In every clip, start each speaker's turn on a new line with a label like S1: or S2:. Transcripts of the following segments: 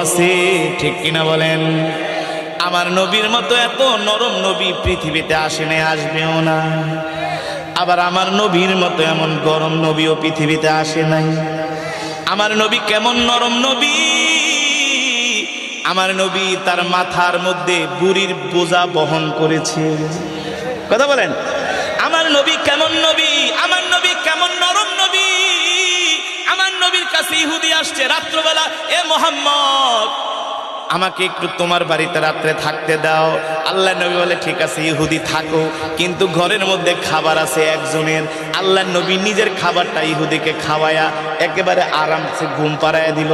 S1: আছে, ঠিক কিনা বলেন? আমার নবীর মতো এত নরম নবী পৃথিবীতে আসে নাই, আসবেও না। আবার আমার নবীর মতো এমন গরম নবীও পৃথিবীতে আসে নাই। আমার নবী কেমন নরম নবী! আমার নবী তার মাথার মধ্যে বুড়ির বোঝা বহন করেছে। কথা বলেন, আমার নবী কেমন নবী, আমার নবী কেমন নরম নবী! আমার নবীর কাছে ইহুদি আসছে রাত্রবেলা, এ মুহাম্মদ আমাকে একটু তোমার বাড়িতে রাত্রে থাকতে দাও। আল্লাহ নবী বলে ঠিক আছে ইহুদি থাকো, কিন্তু ঘরের মধ্যে খাবার আছে একজনের। আল্লাহ নবী নিজের খাবারটা ইহুদিকে খাওয়ায়া একেবারে আরামসে ঘুম পাড়াইয়া দিল।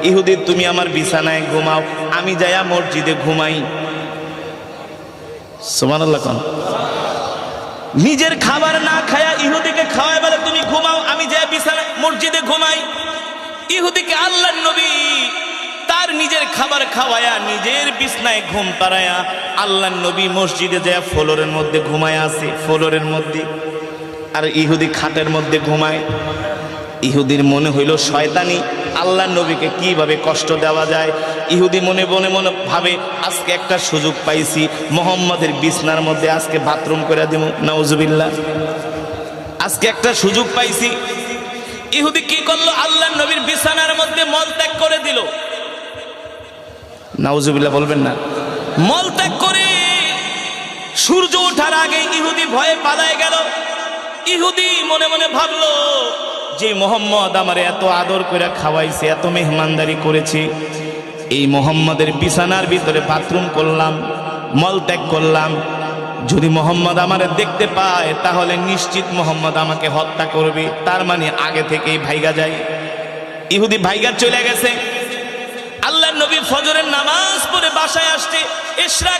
S1: ইহুদি তুমি আমার বিছানায় ঘুমাও, আমি যাইয়া মসজিদে ঘুমাই। সুবহানাল্লাহ কোন নিজের খাবার না খায়া ইহুদিকে খাওয়ায় বলে তুমি ঘুমাও, আমি যাইয়া বিছানায় মসজিদে ঘুমাই। ইহুদিকে আল্লাহ নবী তার নিজের খাবার খাওয়ায়া নিজের বিছনায় ঘুম পাড়ায়া আল্লাহ নবী মসজিদে যায় ফ্লোরের মধ্যে ঘুমায় আছে, ফ্লোরের মধ্যে। আর ইহুদি খাটের মধ্যে ঘুমায়। ইহুদির মনে হইল শয়তানি, আল্লাহ নবীকে কিভাবে কষ্ট দেওয়া যায়। ইহুদি মনে মনে মনে ভাবে আজকে একটা সুযোগ পাইছি, মুহাম্মাদের বিছনার মধ্যে আজকে বাথরুম করে দেব। নাউজুবিল্লাহ, আজকে একটা সুযোগ পাইছি। ইহুদি কি করলো? আল্লাহ নবীর বিছানার মধ্যে মল ত্যাগ করে দিল। নাউজুবিল্লাহ বলবেন না। মল ত্যাগ করে সূর্য ওঠার আগে ইহুদি ভয়ে পালায় গেল। ইহুদি মনে মনে ভাবলো যে মুহাম্মদ আমার এত আদর করে খাওয়াইছে, এত মেহমানদারি করেছে, এই মুহাম্মাদের বিছানার ভিতরে বাথরুম করলাম, মল ত্যাগ করলাম, যদি মুহাম্মদ আমারে দেখতে পায় তাহলে নিশ্চিত মুহাম্মদ আমাকে হত্যা করবে। তার মানে আগে থেকেই ভাইগা যায়। ইহুদি ভাইগা চলে গেছে। আল্লাহ নবী ফজরের নামাজ পড়ে বাসায় আসছে, ইশরাক